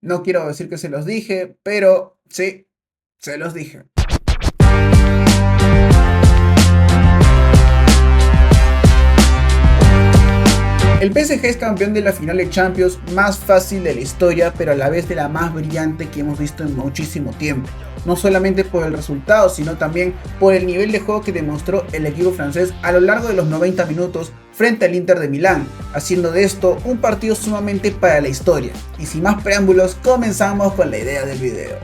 No quiero decir que se los dije, pero sí, se los dije. El PSG es campeón de la final de Champions más fácil de la historia, pero a la vez de la más brillante que hemos visto en muchísimo tiempo. No solamente por el resultado, sino también por el nivel de juego que demostró el equipo francés a lo largo de los 90 minutos frente al Inter de Milán, haciendo de esto un partido sumamente para la historia. Y sin más preámbulos, comenzamos con la idea del video.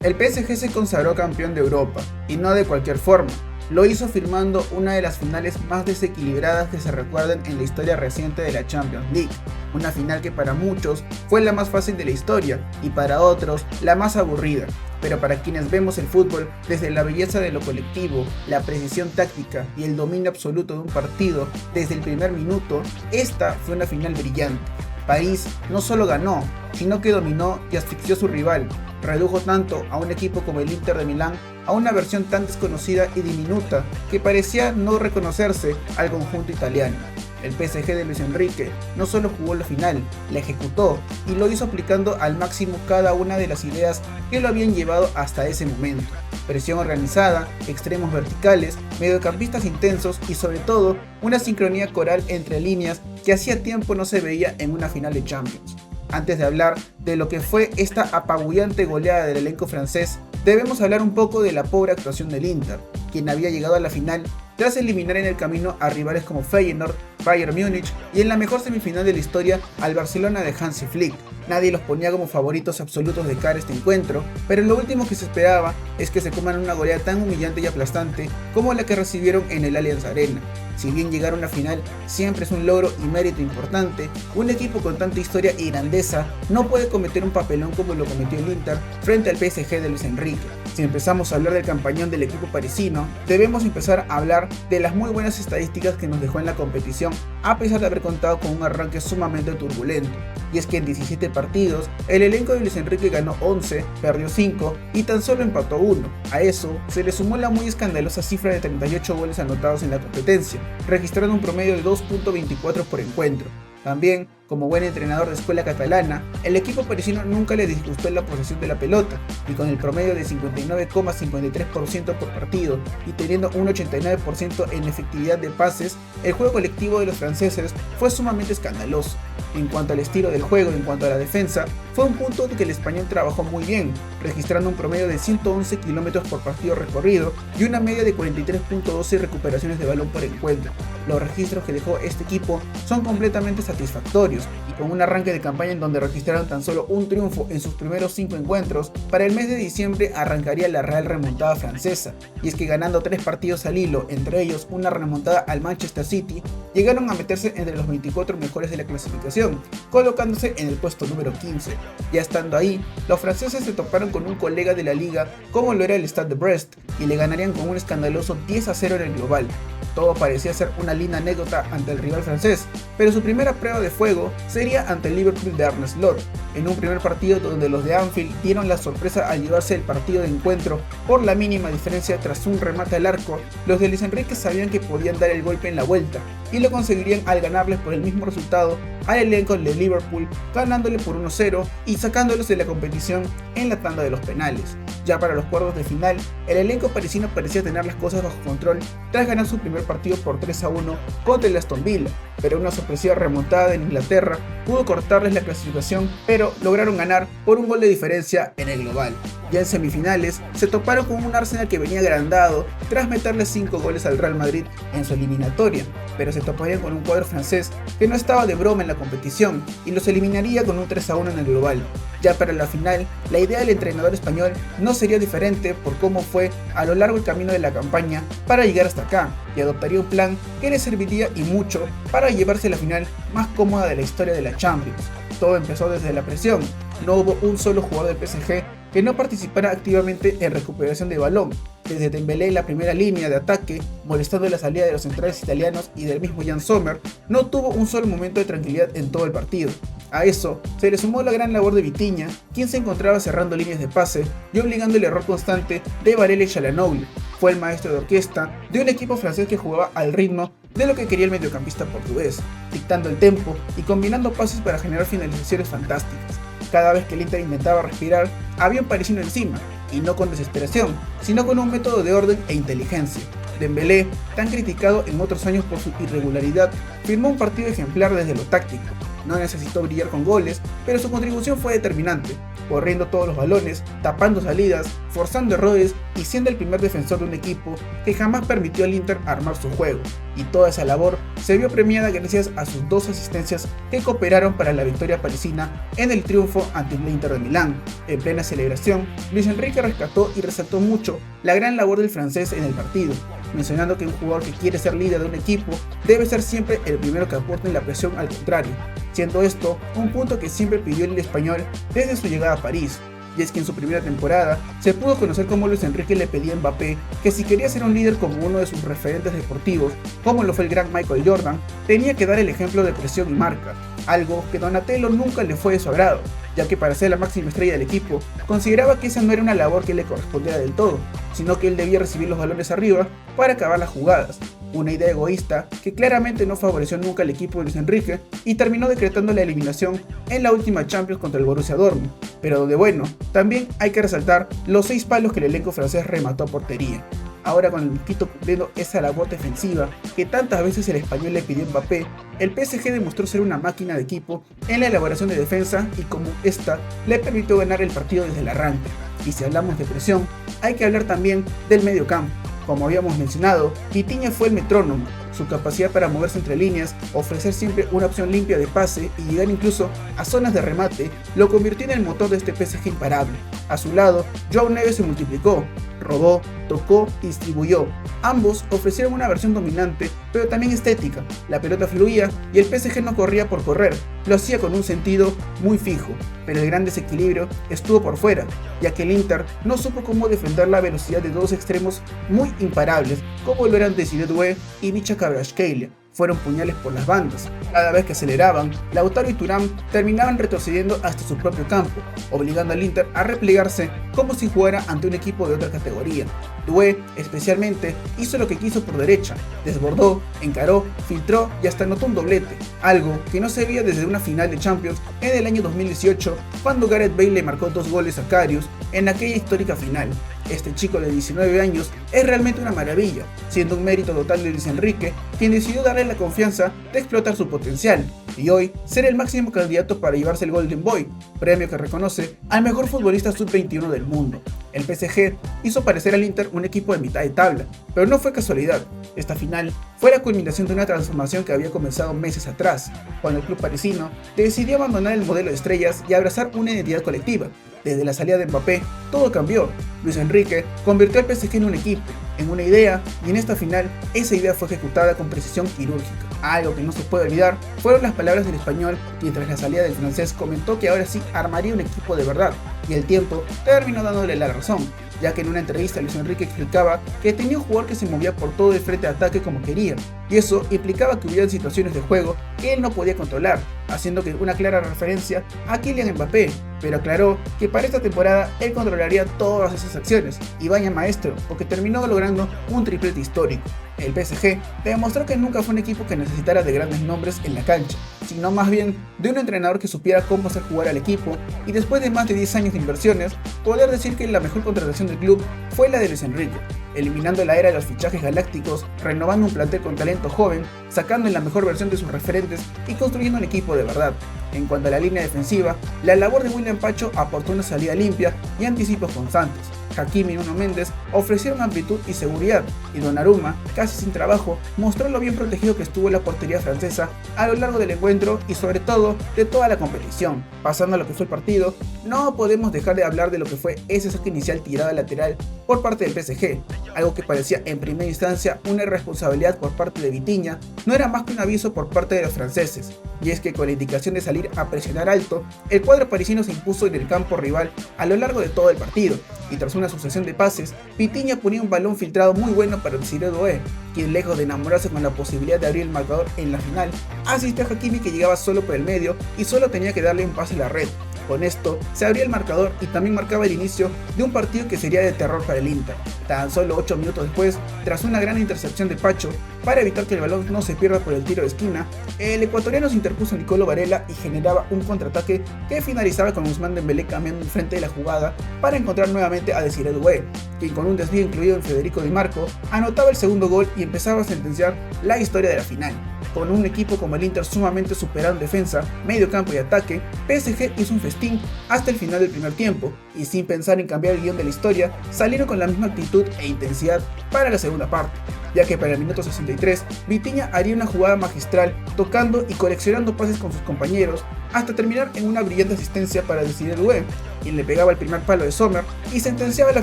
El PSG se consagró campeón de Europa, y no de cualquier forma. Lo hizo firmando una de las finales más desequilibradas que se recuerden en la historia reciente de la Champions League. Una final que para muchos fue la más fácil de la historia y para otros la más aburrida. Pero para quienes vemos el fútbol desde la belleza de lo colectivo, la precisión táctica y el dominio absoluto de un partido desde el primer minuto, esta fue una final brillante. París no solo ganó, sino que dominó y asfixió a su rival. Redujo tanto a un equipo como el Inter de Milán a una versión tan desconocida y diminuta que parecía no reconocerse al conjunto italiano. El PSG de Luis Enrique no solo jugó la final, la ejecutó y lo hizo aplicando al máximo cada una de las ideas que lo habían llevado hasta ese momento. Presión organizada, extremos verticales, mediocampistas intensos y sobre todo una sincronía coral entre líneas que hacía tiempo no se veía en una final de Champions. Antes de hablar de lo que fue esta apabullante goleada del elenco francés, debemos hablar un poco de la pobre actuación del Inter, quien había llegado a la final tras eliminar en el camino a rivales como Feyenoord, Bayern Múnich y en la mejor semifinal de la historia al Barcelona de Hansi Flick. Nadie los ponía como favoritos absolutos de cara a este encuentro, pero lo último que se esperaba es que se coman una goleada tan humillante y aplastante como la que recibieron en el Allianz Arena. Si bien llegar a una final siempre es un logro y mérito importante, un equipo con tanta historia y grandeza no puede cometer un papelón como lo cometió el Inter frente al PSG de Luis Enrique. Si empezamos a hablar del campañón del equipo parisino, debemos empezar a hablar de las muy buenas estadísticas que nos dejó en la competición, a pesar de haber contado con un arranque sumamente turbulento. Y es que en 17 partidos, el elenco de Luis Enrique ganó 11, perdió 5 y tan solo empató 1. A eso se le sumó la muy escandalosa cifra de 38 goles anotados en la competencia, registrando un promedio de 2.24 por encuentro. También, como buen entrenador de escuela catalana, el equipo parisino nunca le disgustó la posesión de la pelota, y con el promedio de 59,53% por partido y teniendo un 89% en efectividad de pases, el juego colectivo de los franceses fue sumamente escandaloso. En cuanto al estilo del juego y en cuanto a la defensa, fue un punto que el español trabajó muy bien, registrando un promedio de 111 km por partido recorrido y una media de 43.12 recuperaciones de balón por encuentro. Los registros que dejó este equipo son completamente satisfactorios, y con un arranque de campaña en donde registraron tan solo un triunfo en sus primeros 5 encuentros, para el mes de diciembre arrancaría la real remontada francesa, y es que ganando 3 partidos al hilo, entre ellos una remontada al Manchester City, llegaron a meterse entre los 24 mejores de la clasificación, colocándose en el puesto número 15. Ya estando ahí, los franceses se toparon con un colega de la liga como lo era el Stade de Brest, y le ganarían con un escandaloso 10-0 en el global. Todo parecía ser una linda anécdota ante el rival francés, pero su primera prueba de fuego sería ante el Liverpool de Arne Slot, en un primer partido donde los de Anfield dieron la sorpresa al llevarse el partido de encuentro por la mínima diferencia tras un remate al arco. Los de Luis Enrique sabían que podían dar el golpe en la vuelta, y lo conseguirían al ganarles por el mismo resultado al elenco de Liverpool, ganándole por 1-0 y sacándolos de la competición en la tanda de los penales. Ya para los cuartos de final, el elenco parisino parecía tener las cosas bajo control tras ganar su primer partido por 3-1 contra el Aston Villa, pero una sorpresiva remontada en Inglaterra pudo cortarles la clasificación, pero lograron ganar por un gol de diferencia en el global. Ya en semifinales, se toparon con un Arsenal que venía agrandado tras meterle 5 goles al Real Madrid en su eliminatoria, pero se toparían con un cuadro francés que no estaba de broma en la competición y los eliminaría con un 3-1 en el global. Ya para la final, la idea del entrenador español no sería diferente por cómo fue a lo largo del camino de la campaña para llegar hasta acá, y adoptaría un plan que le serviría y mucho para llevarse la final más cómoda de la historia de la Champions. Todo empezó desde la presión. No hubo un solo jugador del PSG que no participara activamente en recuperación de balón, desde Dembélé en la primera línea de ataque, molestando la salida de los centrales italianos y del mismo Jan Sommer, no tuvo un solo momento de tranquilidad en todo el partido. A eso se le sumó la gran labor de Vitinha, quien se encontraba cerrando líneas de pase y obligando el error constante de Varela y Çalhanoğlu. Fue el maestro de orquesta de un equipo francés que jugaba al ritmo de lo que quería el mediocampista portugués, dictando el tempo y combinando pases para generar finalizaciones fantásticas. Cada vez que el Inter intentaba respirar, había un parisino encima, y no con desesperación, sino con un método de orden e inteligencia. Dembélé, tan criticado en otros años por su irregularidad, firmó un partido ejemplar desde lo táctico. No necesitó brillar con goles, pero su contribución fue determinante, corriendo todos los balones, tapando salidas, forzando errores y siendo el primer defensor de un equipo que jamás permitió al Inter armar su juego. Y toda esa labor se vio premiada gracias a sus 2 asistencias que cooperaron para la victoria parisina en el triunfo ante el Inter de Milán. En plena celebración, Luis Enrique rescató y resaltó mucho la gran labor del francés en el partido, mencionando que un jugador que quiere ser líder de un equipo debe ser siempre el primero que aporte en la presión al contrario, siendo esto un punto que siempre pidió el español desde su llegada a París. Y es que en su primera temporada se pudo conocer cómo Luis Enrique le pedía a Mbappé que si quería ser un líder como uno de sus referentes deportivos, como lo fue el gran Michael Jordan, tenía que dar el ejemplo de presión y marca, algo que Donatello nunca le fue de su agrado, ya que para ser la máxima estrella del equipo, consideraba que esa no era una labor que le correspondiera del todo, sino que él debía recibir los balones arriba para acabar las jugadas. Una idea egoísta que claramente no favoreció nunca al equipo de Luis Enrique y terminó decretando la eliminación en la última Champions contra el Borussia Dortmund. Pero de bueno, también hay que resaltar los 6 palos que el elenco francés remató a portería. Ahora con el mosquito cumpliendo esa labor defensiva que tantas veces el español le pidió a Mbappé, el PSG demostró ser una máquina de equipo en la elaboración de defensa y como esta le permitió ganar el partido desde el arranque. Y si hablamos de presión, hay que hablar también del medio campo. Como habíamos mencionado, Vitinha fue el metrónomo. Su capacidad para moverse entre líneas, ofrecer siempre una opción limpia de pase y llegar incluso a zonas de remate, lo convirtió en el motor de este PSG imparable. A su lado, João Neves se multiplicó, robó, tocó y distribuyó. Ambos ofrecieron una versión dominante, pero también estética. La pelota fluía y el PSG no corría por correr, lo hacía con un sentido muy fijo, pero el gran desequilibrio estuvo por fuera, ya que el Inter no supo cómo defender la velocidad de 2 extremos muy imparables, como lo eran Desiré Doué y Micha Kvaratskhelia. Fueron puñales por las bandas. Cada vez que aceleraban, Lautaro y Thuram terminaban retrocediendo hasta su propio campo, obligando al Inter a replegarse como si jugara ante un equipo de otra categoría. Doué, especialmente, hizo lo que quiso por derecha, desbordó, encaró, filtró y hasta anotó un doblete, algo que no se veía desde una final de Champions en el año 2018, cuando Gareth Bale le marcó 2 goles a Karius en aquella histórica final. Este chico de 19 años es realmente una maravilla, siendo un mérito total de Luis Enrique, quien decidió darle la confianza de explotar su potencial, y hoy ser el máximo candidato para llevarse el Golden Boy, premio que reconoce al mejor futbolista sub-21 del mundo. El PSG hizo parecer al Inter un equipo de mitad de tabla, pero no fue casualidad. Esta final fue la culminación de una transformación que había comenzado meses atrás, cuando el club parisino decidió abandonar el modelo de estrellas y abrazar una identidad colectiva. Desde la salida de Mbappé, todo cambió. Luis Enrique convirtió al PSG en un equipo, en una idea, y en esta final, esa idea fue ejecutada con precisión quirúrgica. Algo que no se puede olvidar fueron las palabras del español, quien tras la salida del francés comentó que ahora sí armaría un equipo de verdad, y el tiempo terminó dándole la razón, ya que en una entrevista Luis Enrique explicaba que tenía un jugador que se movía por todo el frente de ataque como quería, y eso implicaba que hubiera situaciones de juego que él no podía controlar, haciendo que una clara referencia a Kylian Mbappé, pero aclaró que para esta temporada él controlaría todas esas acciones, y vaya maestro, porque terminó logrando un triplete histórico. El PSG demostró que nunca fue un equipo que necesitara de grandes nombres en la cancha, sino más bien de un entrenador que supiera cómo hacer jugar al equipo, y después de más de 10 años de inversiones, poder decir que la mejor contratación del club fue la de Luis Enrique, eliminando la era de los fichajes galácticos, renovando un plantel con talento joven, sacando en la mejor versión de sus referentes y construyendo un equipo de verdad. En cuanto a la línea defensiva, la labor de William Pacho aportó una salida limpia y anticipos constantes. Hakimi y Nuno Méndez ofrecieron amplitud y seguridad, y Donnarumma, casi sin trabajo, mostró lo bien protegido que estuvo la portería francesa a lo largo del encuentro y sobre todo de toda la competición. Pasando a lo que fue el partido, no podemos dejar de hablar de lo que fue ese saque inicial tirada lateral por parte del PSG, algo que parecía en primera instancia una irresponsabilidad por parte de Vitinha, no era más que un aviso por parte de los franceses. y es que con la indicación de salir a presionar alto, el cuadro parisino se impuso en el campo rival a lo largo de todo el partido, y tras una sucesión de pases, Vitinha ponía un balón filtrado muy bueno para Désiré Doué, quien lejos de enamorarse con la posibilidad de abrir el marcador en la final, asistió a Hakimi, que llegaba solo por el medio y solo tenía que darle un pase a la red. Con esto se abría el marcador y también marcaba el inicio de un partido que sería de terror para el Inter. Tan solo 8 minutos después, tras una gran intercepción de Pacho para evitar que el balón no se pierda por el tiro de esquina, el ecuatoriano se interpuso a Nicolo Varela y generaba un contraataque que finalizaba con Ousmane Dembélé cambiando el frente de la jugada para encontrar nuevamente a Désiré Doué, quien con un desvío incluido en Federico Di Marco anotaba el segundo gol y empezaba a sentenciar la historia de la final. Con un equipo como el Inter sumamente superado en defensa, medio campo y ataque, PSG hizo un festín hasta el final del primer tiempo, y sin pensar en cambiar el guión de la historia, salieron con la misma actitud e intensidad para la segunda parte, ya que para el minuto 63, Vitinha haría una jugada magistral tocando y coleccionando pases con sus compañeros, hasta terminar en una brillante asistencia para Désiré Doué, quien le pegaba el primer palo de Sommer y sentenciaba la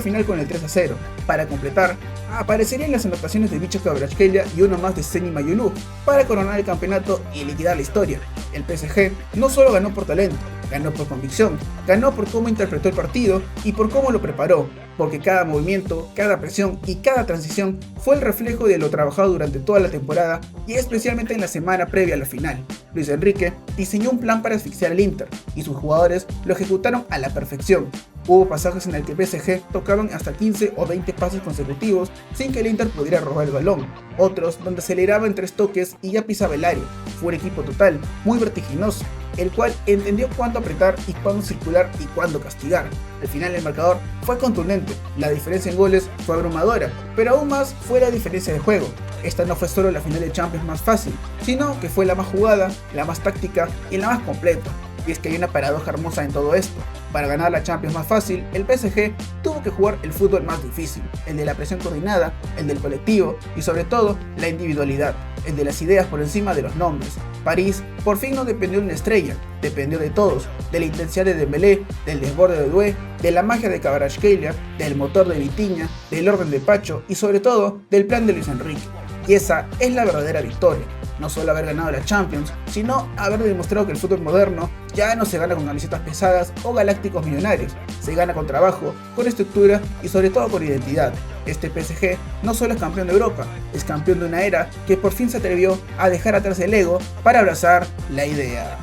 final con el 3-0. Para completar, aparecerían las anotaciones de Vicha Kvaratskhelia y uno más de Seny Mayulu para coronar el campeonato y liquidar la historia. El PSG no solo ganó por talento, ganó por convicción, ganó por cómo interpretó el partido y por cómo lo preparó, porque cada movimiento, cada presión y cada transición fue el reflejo de lo trabajado durante toda la temporada y especialmente en la semana previa a la final. Luis Enrique diseñó un plan para asfixiar al Inter y sus jugadores lo ejecutaron a la perfección. Hubo pasajes en el que PSG tocaban hasta 15 o 20 pases consecutivos sin que el Inter pudiera robar el balón, otros donde aceleraba en 3 toques y ya pisaba el área. Fue un equipo total, muy vertiginoso, el cual entendió cuándo apretar y cuándo circular y cuándo castigar. Al final el marcador fue contundente, la diferencia en goles fue abrumadora, pero aún más fue la diferencia de juego. Esta no fue solo la final de Champions más fácil, sino que fue la más jugada, la más táctica y la más completa. Y es que hay una paradoja hermosa en todo esto. Para ganar la Champions más fácil, el PSG tuvo que jugar el fútbol más difícil, el de la presión coordinada, el del colectivo y sobre todo la individualidad, el de las ideas por encima de los nombres. París por fin no dependió de una estrella, dependió de todos, de la intensidad de Dembélé, del desborde de Doué, de la magia de Kvaratskhelia, del motor de Vitinha, del orden de Pacho y sobre todo del plan de Luis Enrique. Y esa es la verdadera victoria. No solo haber ganado la Champions, sino haber demostrado que el fútbol moderno ya no se gana con camisetas pesadas o galácticos millonarios, se gana con trabajo, con estructura y sobre todo con identidad. Este PSG no solo es campeón de Europa, es campeón de una era que por fin se atrevió a dejar atrás el ego para abrazar la idea.